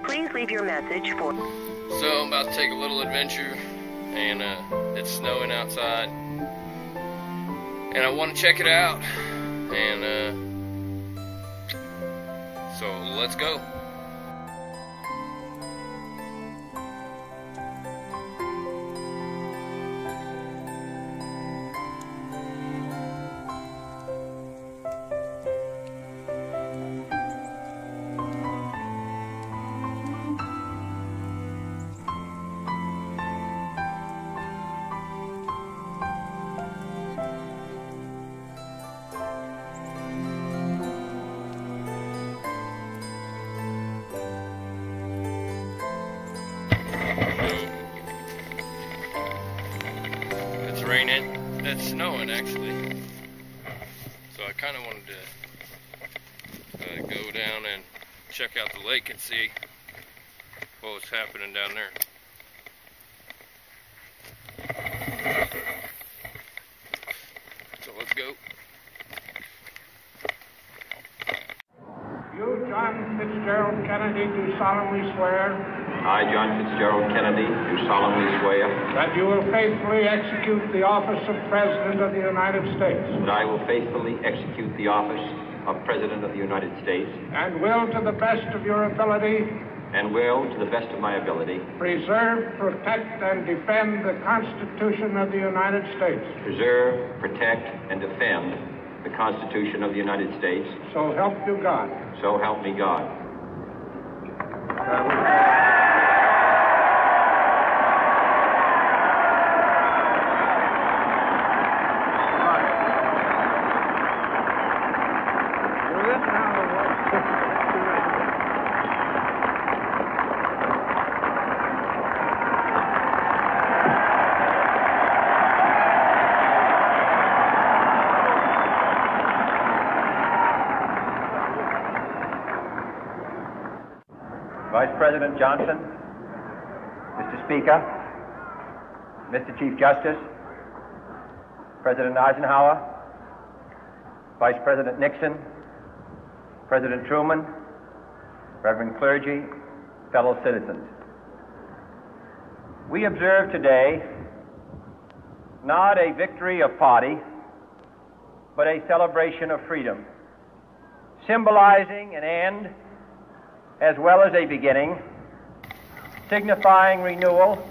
Please leave your message for... So I'm about to take a little adventure, and it's snowing outside, and I want to check it out, and so let's go. It's raining. It's snowing actually. So I kind of wanted to go down and check out the lake and see what was happening down there. So let's go. You, John Fitzgerald Kennedy, do solemnly swear I, John Fitzgerald Kennedy, do solemnly swear that you will faithfully execute the office of President of the United States that I will faithfully execute the office of President of the United States and will, to the best of your ability, and will, to the best of my ability, preserve, protect, and defend the Constitution of the United States. preserve, protect, and defend the Constitution of the United States. So help you God. So help me God. Vice President Johnson, Mr. Speaker, Mr. Chief Justice, President Eisenhower, Vice President Nixon, President Truman, Reverend clergy, fellow citizens. We observe today not a victory of party, but a celebration of freedom, symbolizing an end as well as a beginning, signifying renewal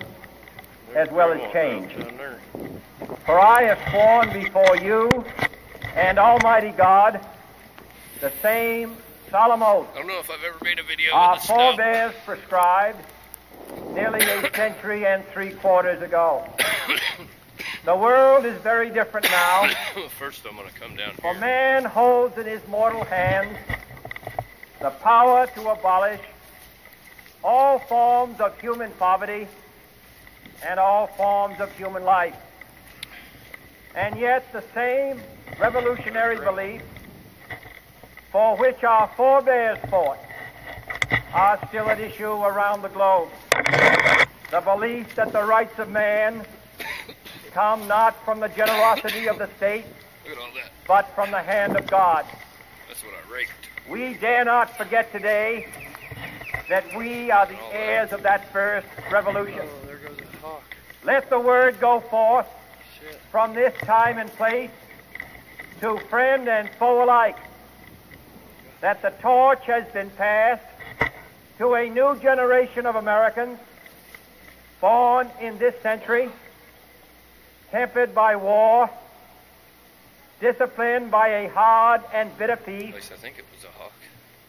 as well as change. For I have sworn before you and Almighty God the same solemn oath I don't know if I've ever made a video our with the snow. forebears prescribed nearly a century and 3/4 ago. The world is very different now, First I'm going to come down for here. man holds in his mortal hands the power to abolish all forms of human poverty and all forms of human life. And yet the same revolutionary beliefs for which our forebears fought are still at issue around the globe. The belief that the rights of man come not from the generosity of the state, Look at all that. but from the hand of God. That's what I raked. We dare not forget today that we are the heirs of that first revolution. Oh, there goes a hawk. Let the word go forth Shit. from this time and place to friend and foe alike that the torch has been passed to a new generation of Americans born in this century, tempered by war, disciplined by a hard and bitter At peace, least I think it was a hawk.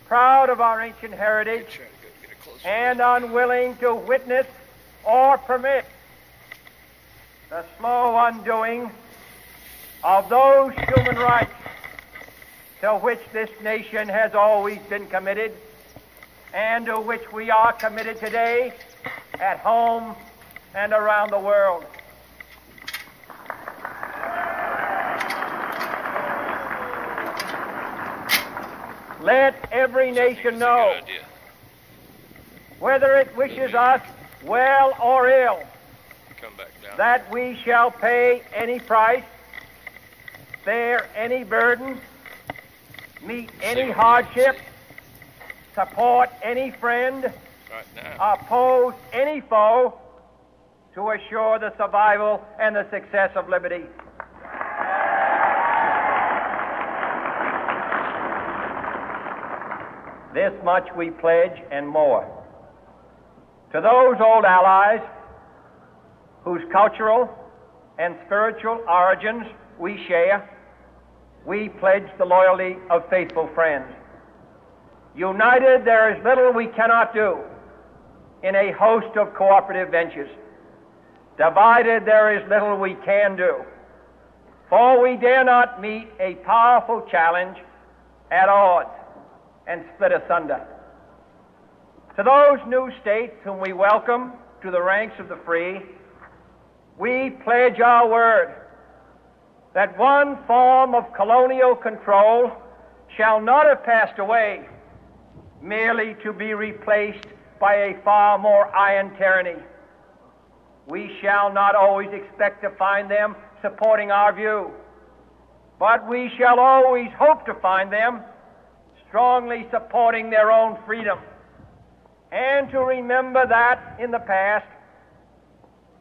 proud of our ancient heritage, Trying to go get a and unwilling to witness or permit the slow undoing of those human rights to which this nation has always been committed and to which we are committed today at home and around the world. Let every nation know, whether it wishes us well or ill, that we shall pay any price, bear any burden, meet any hardship, support any friend, oppose any foe, to assure the survival and the success of liberty. This much we pledge and more. To those old allies whose cultural and spiritual origins we share, we pledge the loyalty of faithful friends. United, there is little we cannot do in a host of cooperative ventures. Divided, there is little we can do, for we dare not meet a powerful challenge at odds and split asunder. To those new states whom we welcome to the ranks of the free, we pledge our word that one form of colonial control shall not have passed away merely to be replaced by a far more iron tyranny. We shall not always expect to find them supporting our view, but we shall always hope to find them strongly supporting their own freedom, and to remember that in the past,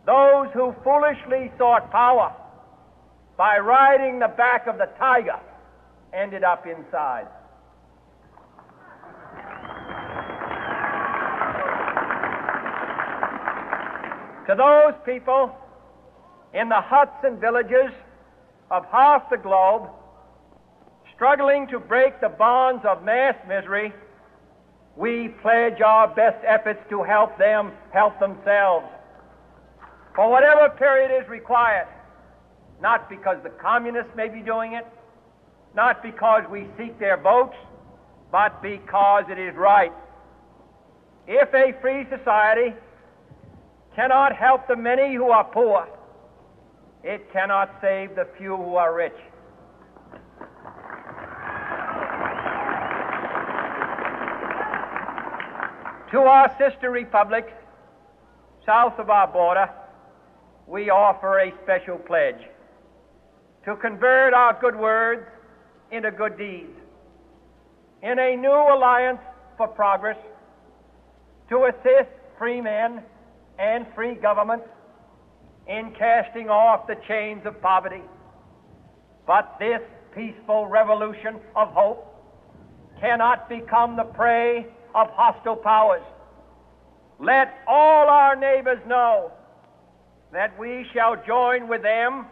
those who foolishly sought power by riding the back of the tiger ended up inside. To those people in the huts and villages of half the globe struggling to break the bonds of mass misery, we pledge our best efforts to help them help themselves for whatever period is required, not because the communists may be doing it, not because we seek their votes, but because it is right. If a free society cannot help the many who are poor, it cannot save the few who are rich. To our sister republics south of our border, we offer a special pledge to convert our good words into good deeds, in a new alliance for progress, to assist free men and free governments in casting off the chains of poverty. But this peaceful revolution of hope cannot become the prey of hostile powers. Let all our neighbors know that we shall join with them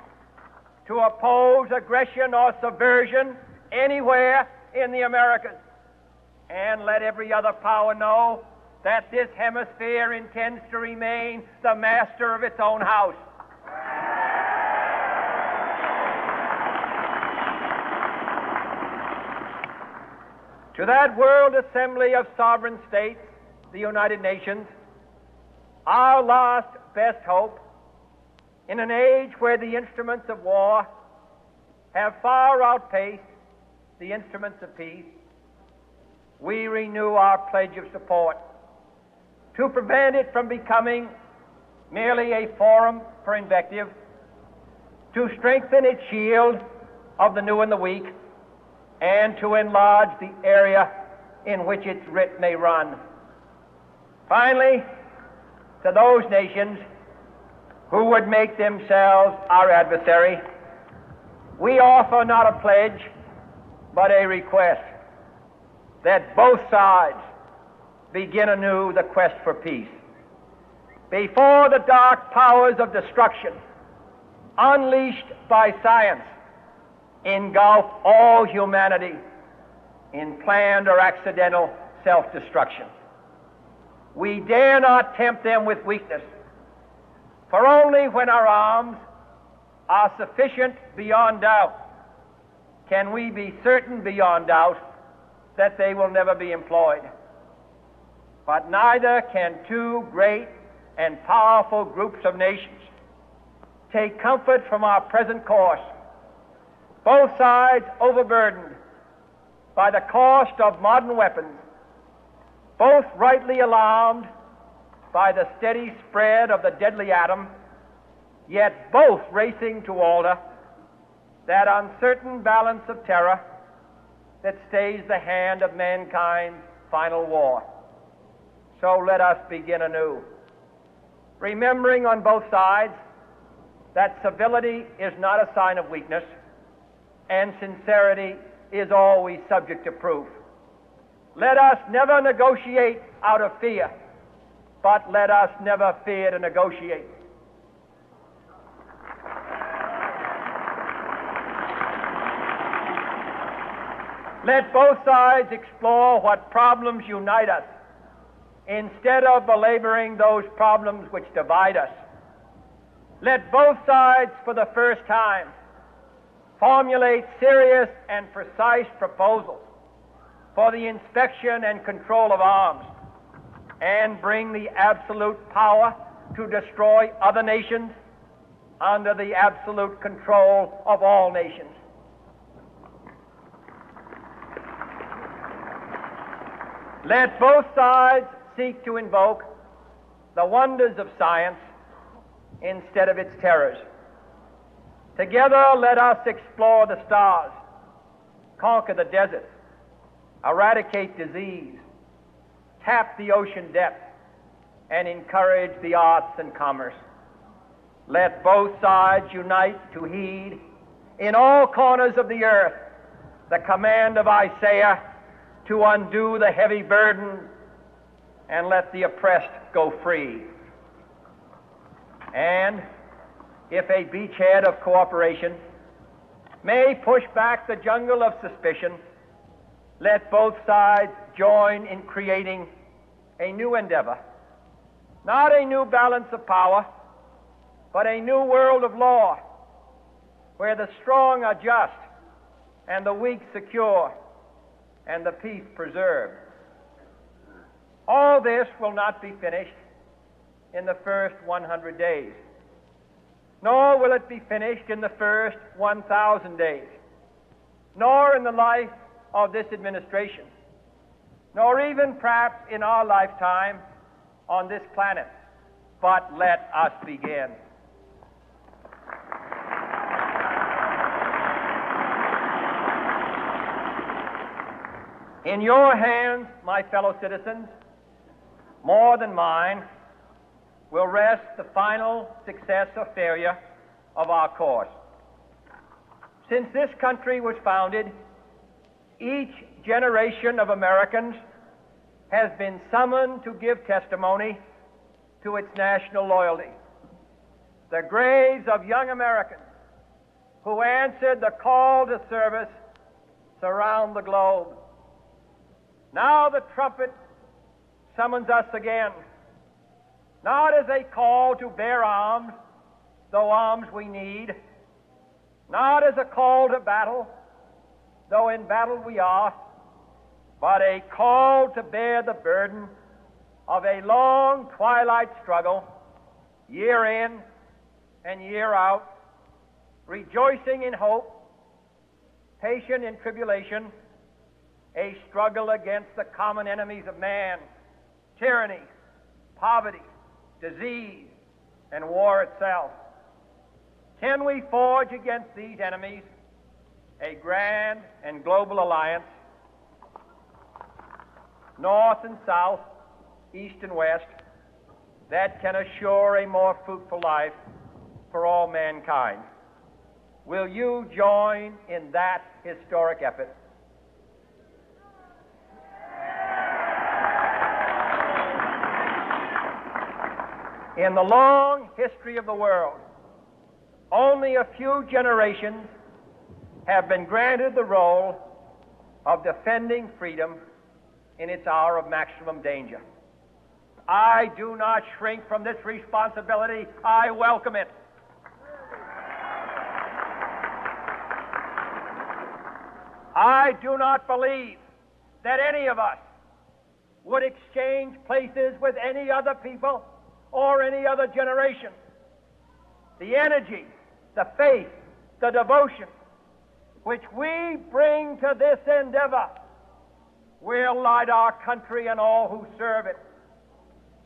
to oppose aggression or subversion anywhere in the Americas. And let every other power know that this hemisphere intends to remain the master of its own house. To that World Assembly of Sovereign States, the United Nations, our last best hope, in an age where the instruments of war have far outpaced the instruments of peace, we renew our pledge of support to prevent it from becoming merely a forum for invective, to strengthen its shield of the new and the weak, and to enlarge the area in which its writ may run. Finally, to those nations who would make themselves our adversary, we offer not a pledge, but a request that both sides begin anew the quest for peace. Before the dark powers of destruction, unleashed by science, engulf all humanity in planned or accidental self-destruction. We dare not tempt them with weakness, for only when our arms are sufficient beyond doubt can we be certain beyond doubt that they will never be employed. But neither can two great and powerful groups of nations take comfort from our present course, both sides overburdened by the cost of modern weapons, both rightly alarmed by the steady spread of the deadly atom, yet both racing to alter that uncertain balance of terror that stays the hand of mankind's final war. So let us begin anew, remembering on both sides that civility is not a sign of weakness, and sincerity is always subject to proof. Let us never negotiate out of fear, but let us never fear to negotiate. Let both sides explore what problems unite us, instead of belaboring those problems which divide us. Let both sides, for the first time, formulate serious and precise proposals for the inspection and control of arms, and bring the absolute power to destroy other nations under the absolute control of all nations. Let both sides seek to invoke the wonders of science instead of its terrors. Together, let us explore the stars, conquer the deserts, eradicate disease, tap the ocean depths, and encourage the arts and commerce. Let both sides unite to heed in all corners of the earth the command of Isaiah to undo the heavy burden and let the oppressed go free. And if a beachhead of cooperation may push back the jungle of suspicion, let both sides join in creating a new endeavor, not a new balance of power, but a new world of law, where the strong are just and the weak secure and the peace preserved. All this will not be finished in the first 100 days, nor will it be finished in the first 1,000 days, nor in the life of this administration, nor even perhaps in our lifetime on this planet. But let us begin. In your hands, my fellow citizens, more than mine, will rest the final success or failure of our course. Since this country was founded, each generation of Americans has been summoned to give testimony to its national loyalty. The graves of young Americans who answered the call to service surround the globe. Now the trumpet summons us again, not as a call to bear arms, though arms we need, not as a call to battle, though in battle we are, but a call to bear the burden of a long twilight struggle, year in and year out, rejoicing in hope, patient in tribulation, a struggle against the common enemies of man, tyranny, poverty, disease, and war itself. Can we forge against these enemies a grand and global alliance, north and south, east and west, that can assure a more fruitful life for all mankind? Will you join in that historic effort? In the long history of the world, only a few generations have been granted the role of defending freedom in its hour of maximum danger. I do not shrink from this responsibility. I welcome it. I do not believe that any of us would exchange places with any other people or any other generation. The energy, the faith, the devotion which we bring to this endeavor will light our country and all who serve it.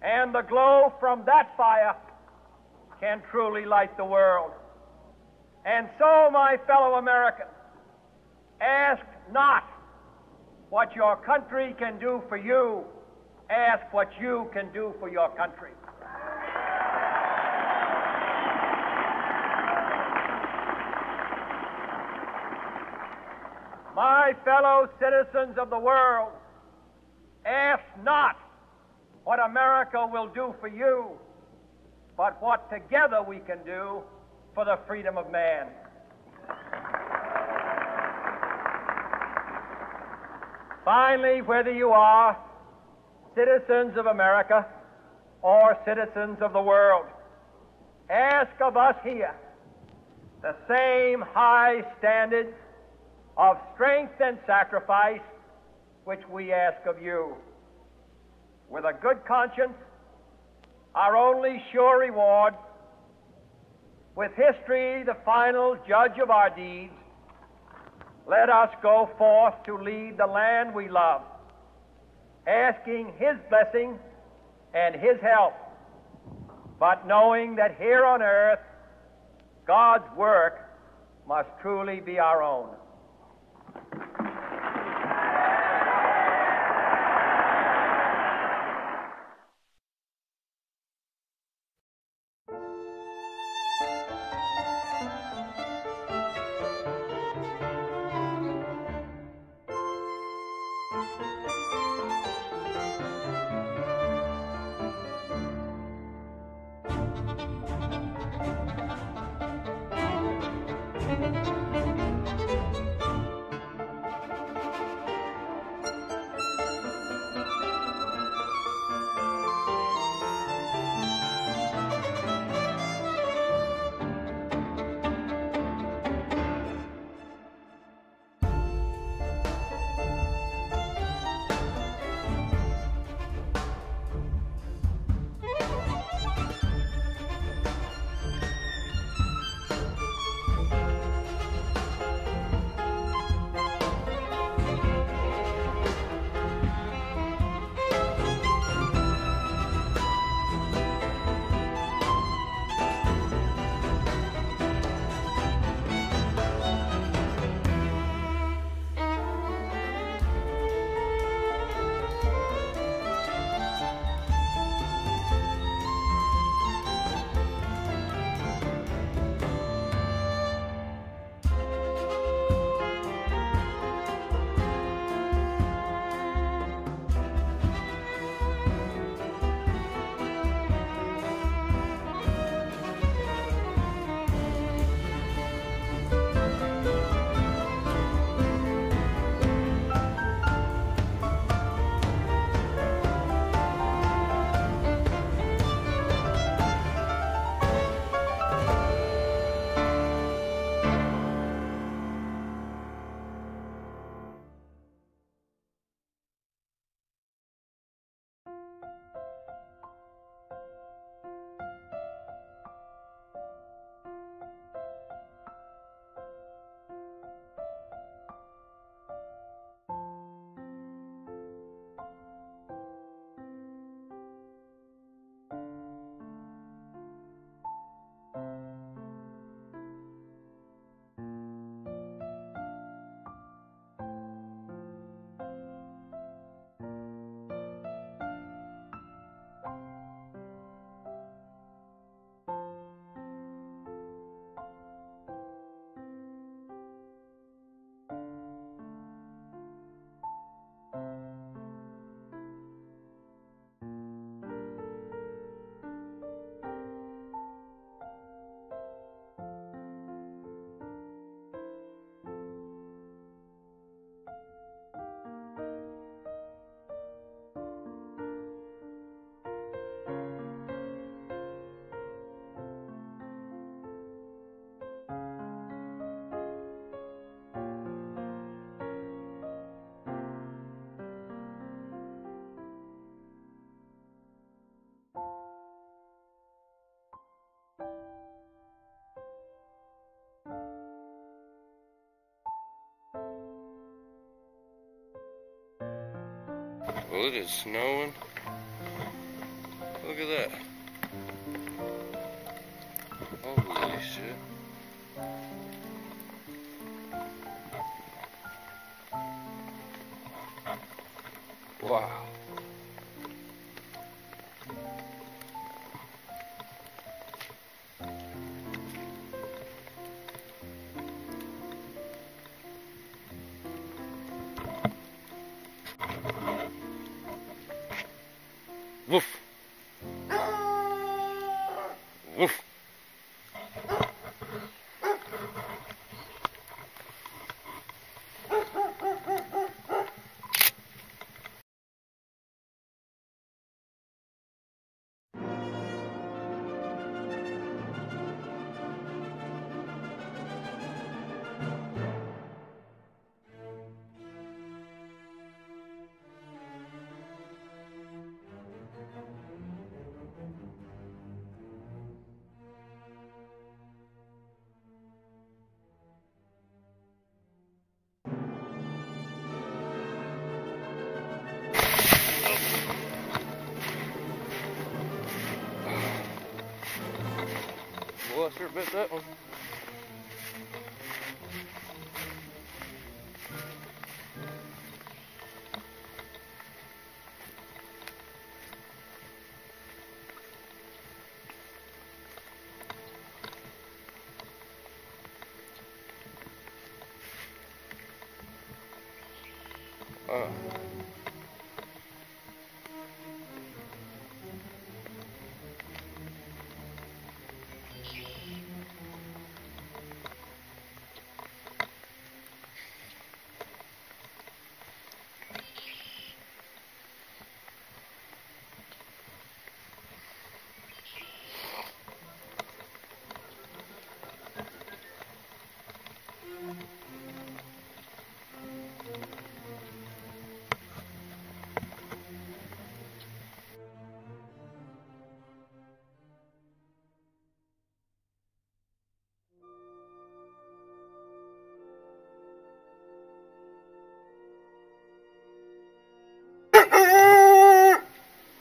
And the glow from that fire can truly light the world. And so, my fellow Americans, ask not what your country can do for you. Ask what you can do for your country. My fellow citizens of the world, ask not what America will do for you, but what together we can do for the freedom of man. Finally, whether you are citizens of America or citizens of the world, ask of us here the same high standards of strength and sacrifice which we ask of you. With a good conscience, our only sure reward, with history the final judge of our deeds, let us go forth to lead the land we love, asking His blessing and His help, but knowing that here on earth God's work must truly be our own. Well, it is snowing. Look at that. Holy shit. Wow. Woof. Woof. Well, I sure bet that one.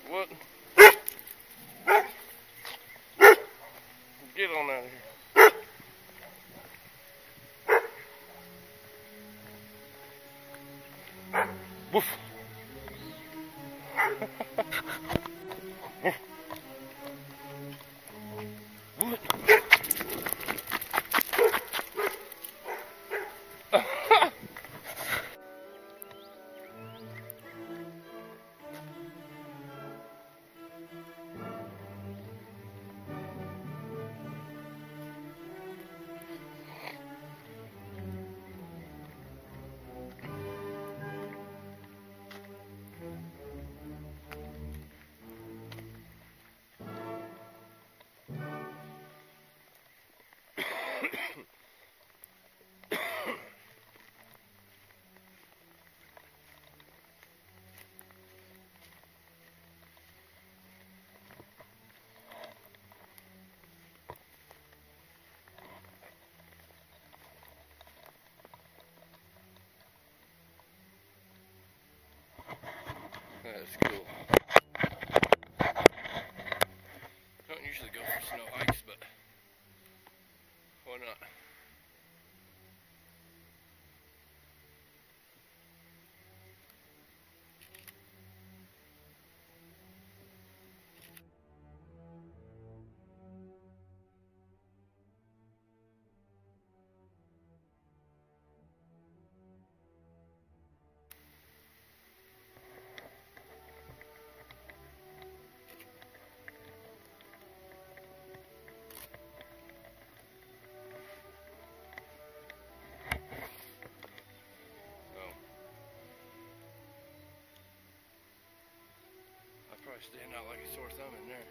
What? Get on out of here. Woof. That's cool. Don't usually go for snow hikes, but why not? Probably stand out like a sore thumb in there.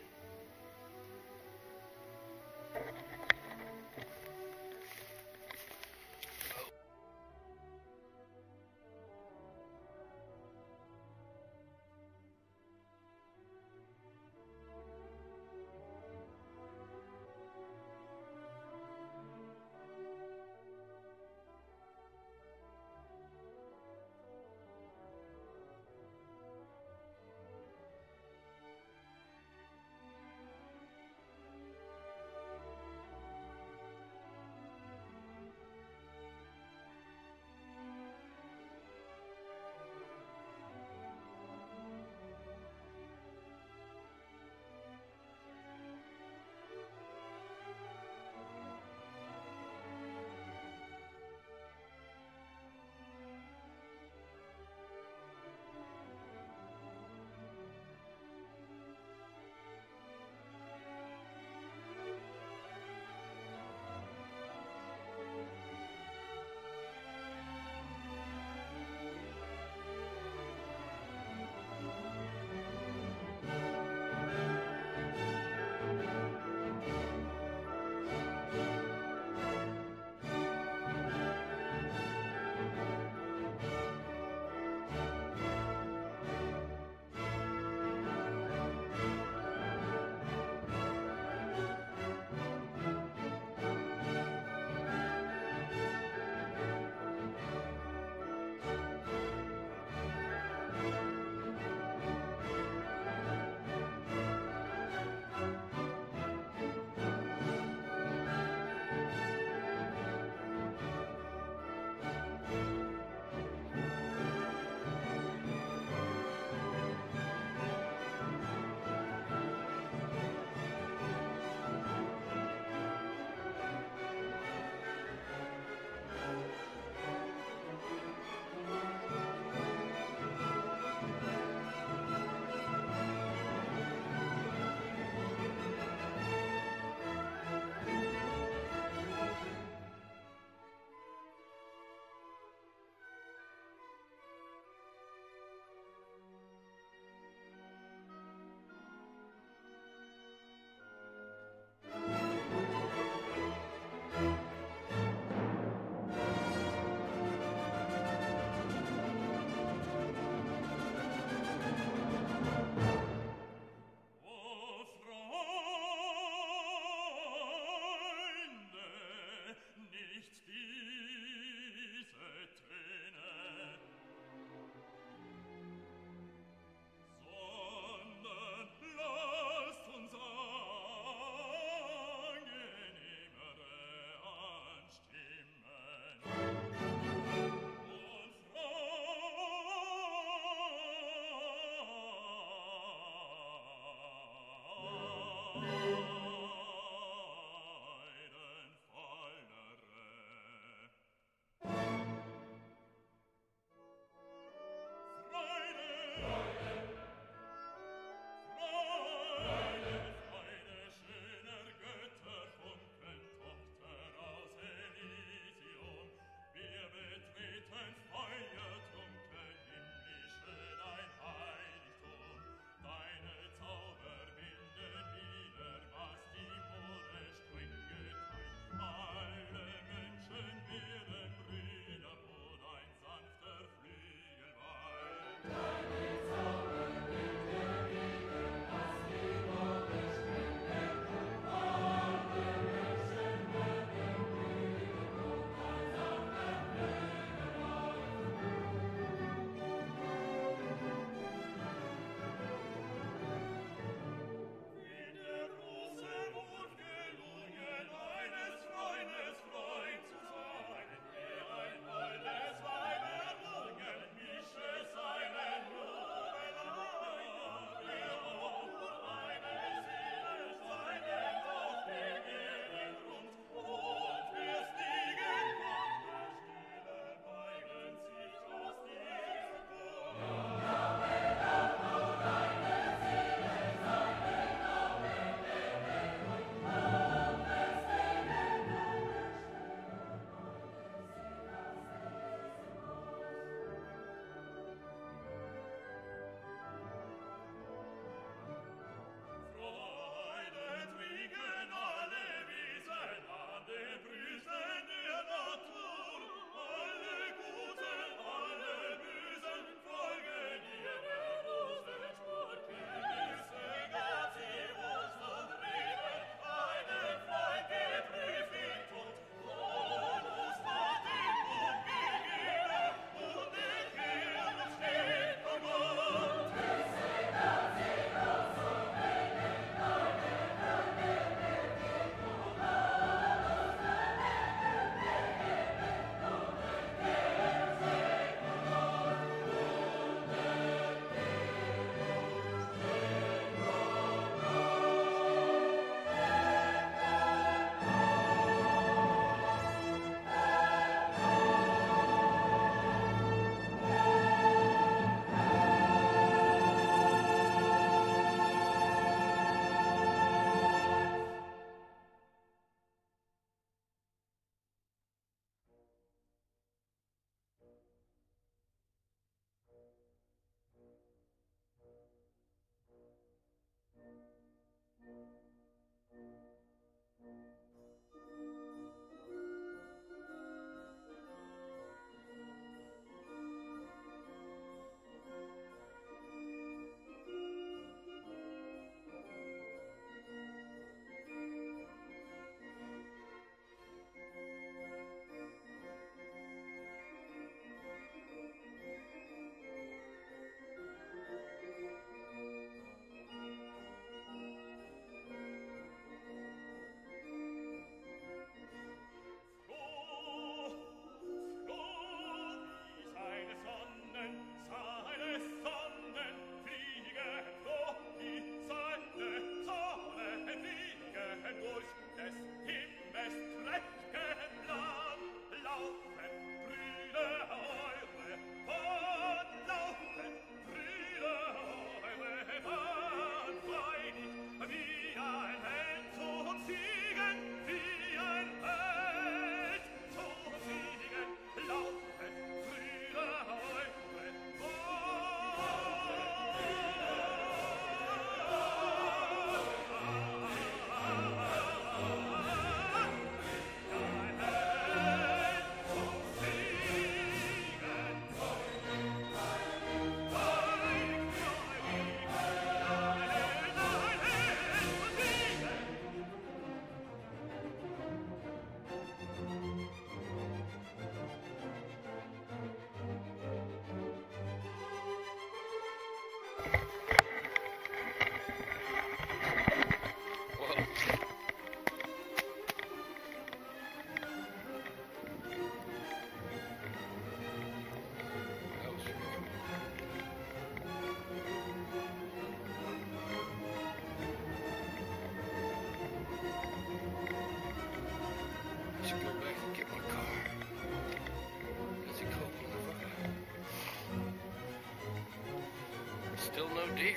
Still no deer.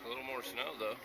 A little more snow though.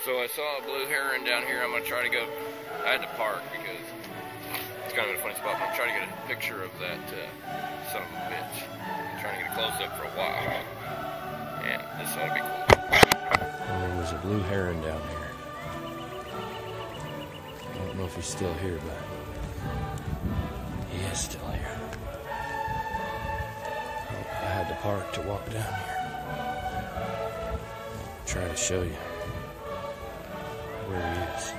So I saw a blue heron down here. I'm going to try to go. I had to park because it's kind of a funny spot, but I'm trying to get a picture of that son of a bitch. I'm trying to get it closed up for a while. And this ought to be cool. And there was a blue heron down here. I don't know if he's still here, but he is still here. I had to park to walk down here. Try to show you where he is.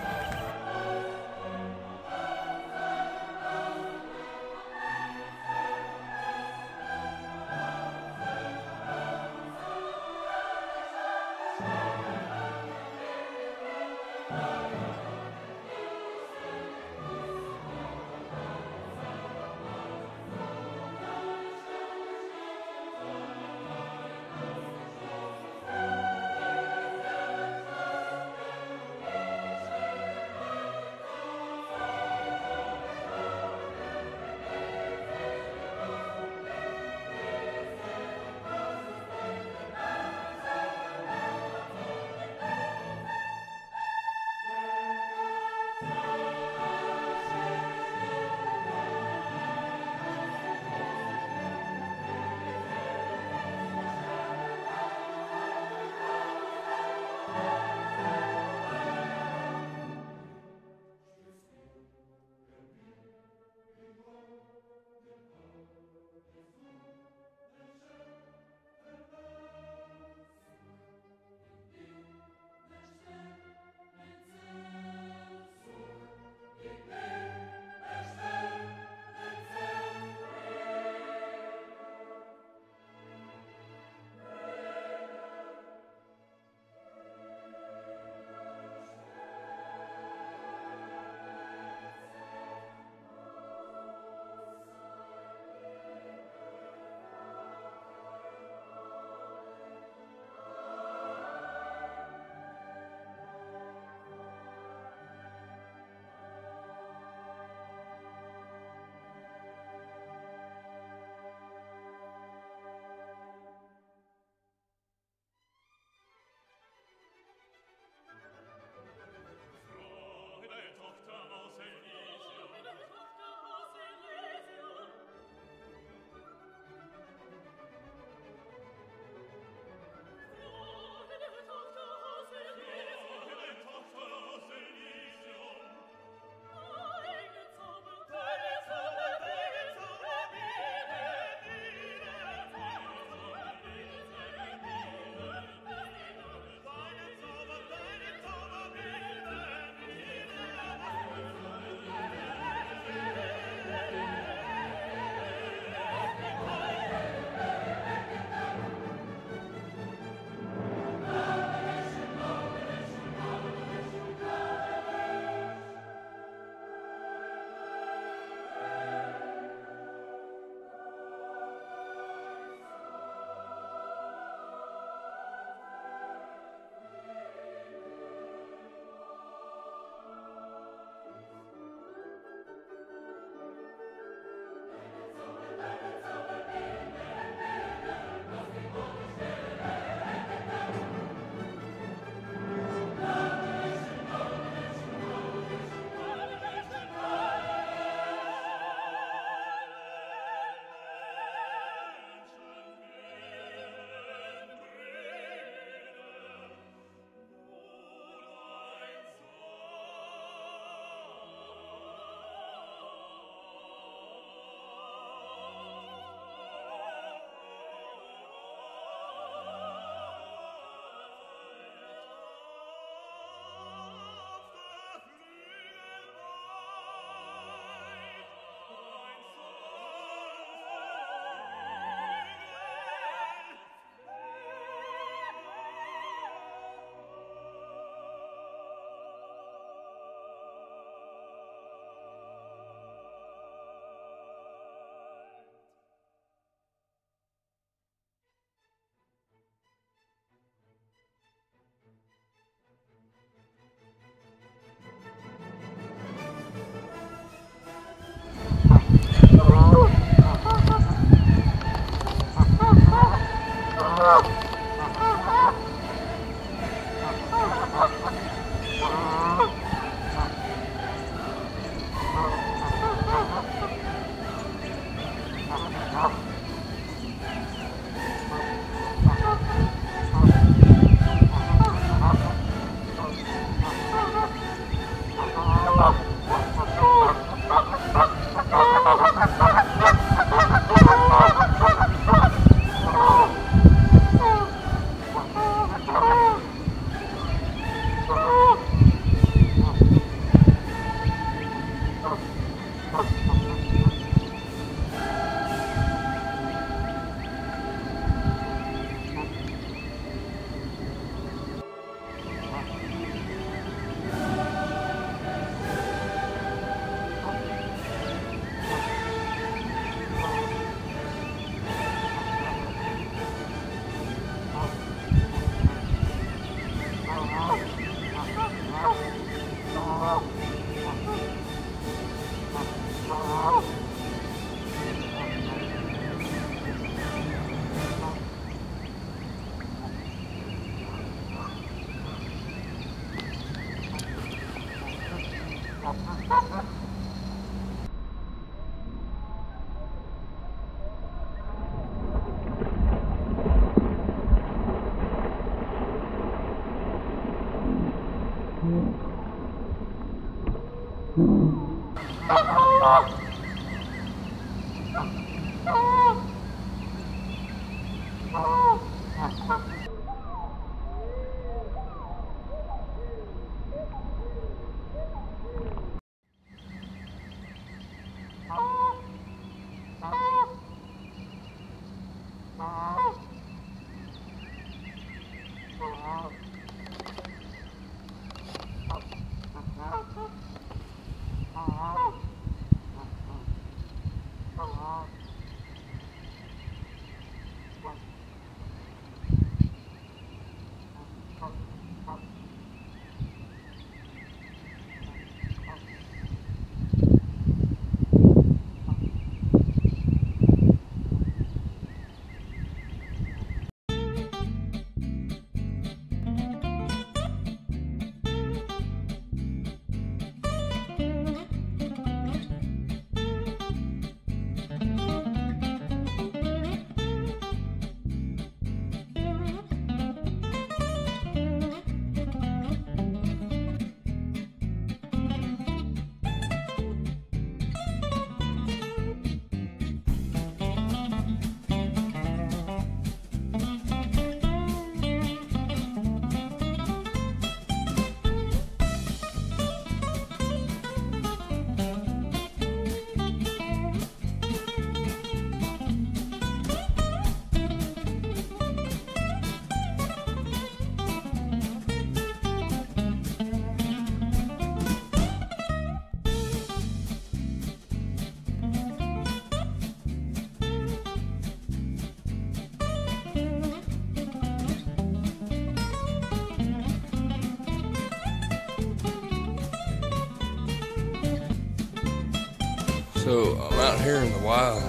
So I'm out here in the wild.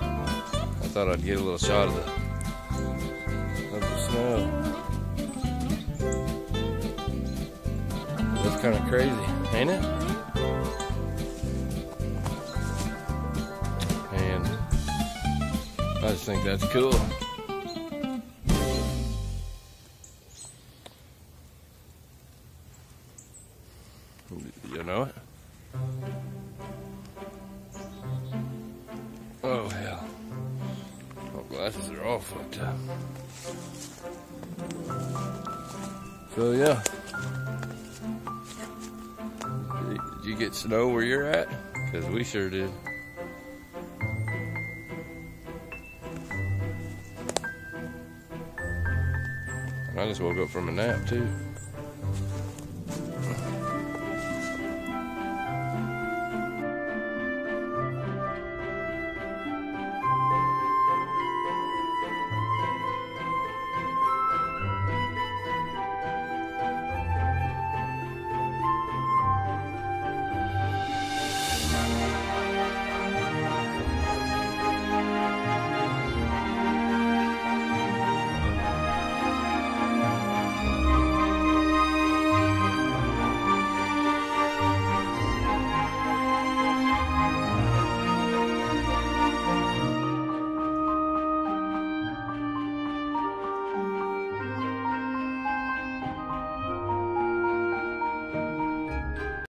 I thought I'd get a little shot of the snow. That's kind of crazy, ain't it? And I just think that's cool. You know it? Oh hell. My glasses are all fucked up. So yeah. Did you get snow where you're at? Because we sure did. And I just woke up from a nap too.